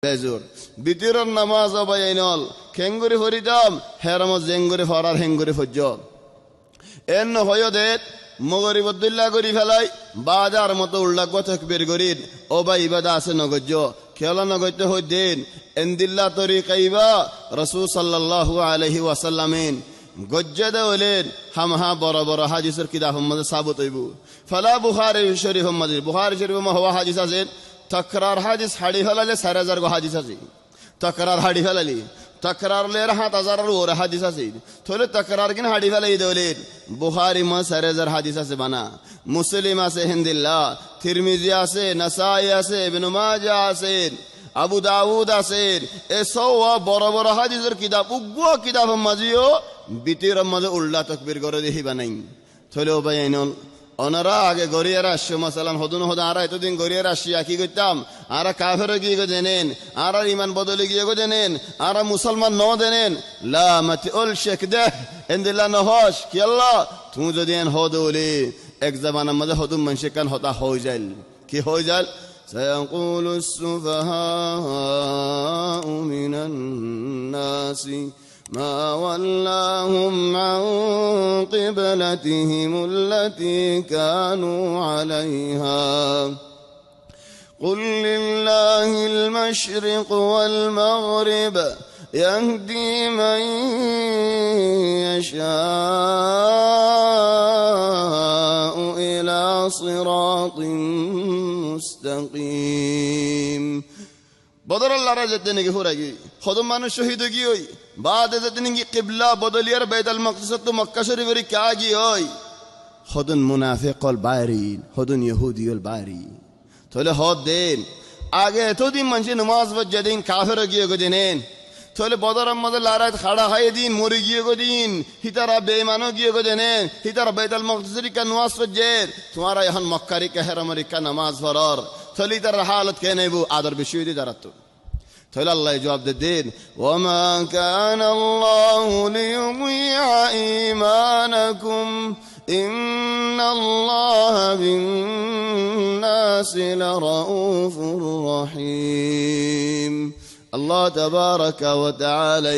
বেজুর বিতিরন নামাজ অবাইনল খেঙ্গুরি ফরিদাম হেরামত জেঙ্গুরি ফরার হেঙ্গুরি ফজ্জ এন্ন হয়দে মগরি বদুল্লাহ করি ফেলাই বাজার মতো উল্লাগ তকবীর করিন ওবা ইবাদা আছে নগজ্য খেলা নগজ্য হই দিন এন্দিল্লা তরিকাইবা রাসূল সাল্লাল্লাহু আলাইহি ওয়াসাল্লামিন গজ্জাদা হলেন হামহা বড় বড় হাদিসের কিতাব মধ্যে সাবত হইব ফালা বুখারী শরীফ মধ্যে বুখারী শরীফ হওয়া হাদিস আছে তকরার হাদিস হাড়ি ফেলালে 4000 গো হাদিস আছে তকরার হাড়ি ফেলালি তকরার লের 7000 ওর হাদিস আছে থলে তকরার কিন হাড়ি ফেলাই দলেন বুখারী ম 4000 হাদিস আছে বানা মুসলিম আছে হিন্দিল্লাহ তিরমিজি আছে নাসাই আছে ইবনে মাজাহ আছে আবু দাউদ আছে এসব বড় বড় হাদিসের কিতাব উগ্র কিতাব মাজিও বিতির মধ্যে উল্লাহ তাকবীর করে দেহি বানাই থলে বাইনল ওনারা আগে গরিয়ার আসছে মাসালান হদুন হদা আরা এতদিন গরিয়ার আসিয়া কি করতাম আরা কাফের গিয়ে গো জেনেন আরা ইমান বদলে গিয়ে গো জেনেন আরা মুসলমান ন দেনেন লা মাতিউল শেখ দে ইনদিল্লাহ নহস কি আল্লাহ তুমি যদি এন হদলে এক জামানার মধ্যে হদুম মানুষ কান হতা হই যাইল কি হই যাইল سيقول السفهاء من الناس ما ولاهم عن قبلتهم التي كانوا عليها قل لله المشرق والمغرب يهدي من يشاء إلى صراط مستقيم বদর আল্লাহরা যেতে নাকি ফুরাগি খদম মানুষ শহীদ গি হই বাদে যেতে নাকি কিবলা বদলিয়ার বাইতুল মাকদিস তো মক্কা শরীফের কা গি হই খদন মুনাফিকল বাইরিন খদন ইহুদিয়ল বাইরি তাহলে হদ দেন আগে এতদিন মানুষ নামাজ পড়ে কাফের গিয়ে গো দেন তাহলে বদরের মধ্যে লড়াই খাড়া হয় দিন মরে গিয়ে গো দিন হিতারা বেঈমানও গিয়ে গো দেন হিতারা বাইতুল মাকদিসের কা নামাজ পড়ে তোমারা এখন মক্কারি কা হারামের কা নামাজ পড়র তাহলে তার হালত কে নেব আদর বেশি হইতে দাঁড়াতো তাহলে আল্লাহ জবাব দেন ওয়ামা কানা আল্লাহু লিয়ুযিআ ঈমানাকুম ইন্নাল্লাহা বিন-নাসি লারাউফুর রহিম আল্লাহ তাবারাকা ওয়া তাআলা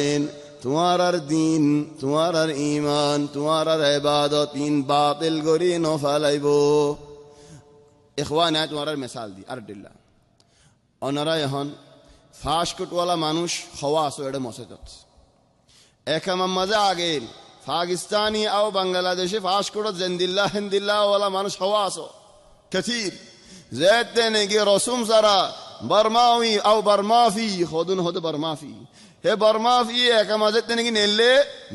তোমার দিন তোমার ঈমান তোমার ইবাদত ইন বাতিল করি ন ফলাইবো ইখওয়ান তোমার মিসাল দি আরদিল্লা ওনারা এখন ফাস্টফুডওয়ালা মানুষ হওয়া আসো এটা মসজিদত একাম মজা আগে পাকিস্তানি আও বাংলাদেশে ফাস্টফুড জিন্দিল্লাহ হিন্দিল্লাহ ওয়ালা মানুষ হওয়া আসো كثير زيت نگی رسوم سرا برماوی او برمافی خودن خود برمافی হে বর্মাফি একামাজের তেনে কি নেলে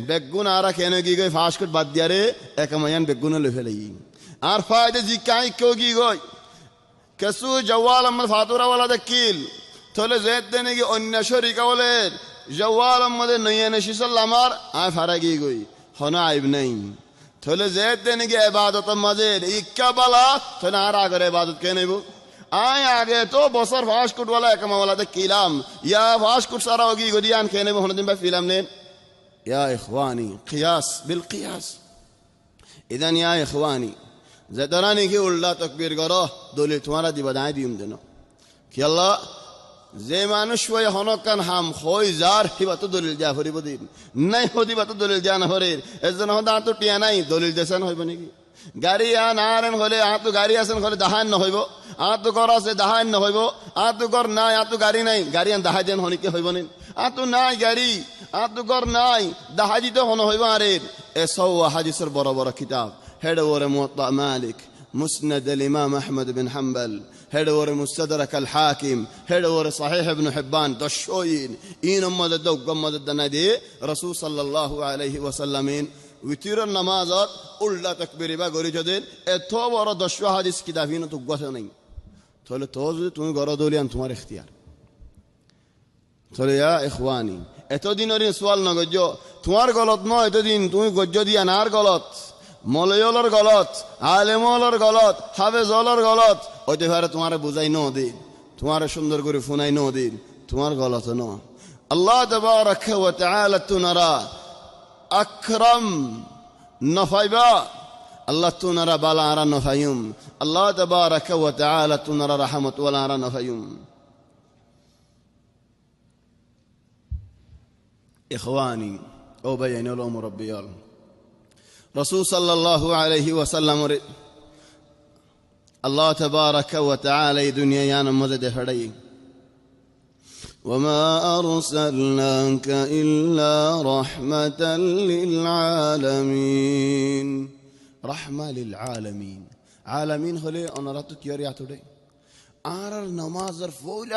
বেগুন আরা কেন কি গই ফাস্টফুড বাদ দিয়ারে একামায়ান বেগুন লে ফেলাই আর ফায়দা জি কাই কো কি গই কেসু জওয়াল আহমদ ফাতুরা ওয়ালা দেখিল থলে জেদ দেনে কি অন্য শরিকা বলে জওয়াল আহমদ নয়নে শিসল আমার আয় ফারাগি গই হনা আইব নাই থলে জেদ দেনে কি ইবাদত মাঝে ইক্কা বালা থলে আর আগরে ইবাদত কে নেব আয় আগে তো বছর ফাস্টফুড ওয়ালা একামা ওয়ালা দেখিলাম ইয়া ফাস্টফুড সারা ওগি গদিয়ান কে নেব হনদিন বা ফিলাম নেন ইয়া ইখওয়ানি কিয়াস বিল কিয়াস ইদান ইয়া ইখওয়ানি জেদারানি কি উল্লাহ তাকবীর করো দলি তোমারা দিবা দাই দিম দেন কি আল্লাহ যে মানুষ ওই হনকান হাম হই যার হিবা তো দলিল দিয়া ফরিব দিন নাই হদিবা তো দলিল দিয়া না ফরির এজন হদা তো টিয়া নাই দলিল দেসান হইব নাকি গাড়ি আন আরেন হলে আতো গাড়ি আছেন হলে দাহান ন হইব আতো কর আছে দাহান ন হইব আতো কর নাই আতো গাড়ি নাই গাড়ি আন দাহাই দেন হনিকে হইব নিন আতো নাই গাড়ি আতো কর নাই দাহাজি তো হন হইব আরে এসও হাদিসের বড় বড় কিতাব হেডওরে মুওয়াত্তা মালিক মুসনাদ আল-ইমাম আহমদ বিন হাম্বল হেডওরে মুস্তাদরাক Al-Hakim হেডওরে Sahih ibn Hibban দশোইন in উম্মাদ দগম্মাদ দনাদি রাসূল সাল্লাল্লাহু আলাইহি ওয়াসাল্লামিন উতিরের নামাজত উল্লাহ তাকবীর বা গরি যদিন এত বড় 10 হাদিস কিতাবিন তো গছে নাই তাহলে তো যদি তুমি গর দলিয়ান তোমার ইখতিয়ার তাহলে ইয়া ইখওয়ানি এতদিনের সওয়াল না গজ্জ তোমার গলত নয় এতদিন তুমি গজ্জ দিয়া নার গলত মলয়লর গলত আলেমলর গলত হাফেজলর গলত ওইতে পারে তোমার বুঝাই ন দিন তোমার সুন্দর করে ফুনাই ন দিন তোমার গলত ন আল্লাহ তাবারাকা ওয়া তাআলা তুনারা আকরাম নফাইবা আল্লাহ তুনারা বালা আরা নফায়ুম আল্লাহ তাবারাকা ওয়া তাআলা তুনারা রাহমাত ওয়ালা আরা নফায়ুম إخواني أو بين الأمر ربي رسول صلى الله عليه وسلم الله تبارك وتعالى دنيا يانا مدد هدي وما أرسلناك إلا رحمة للعالمين. رحمة للعالمين. عالمين هلي أنا راتك يرياتو دي آرر نمازر فولا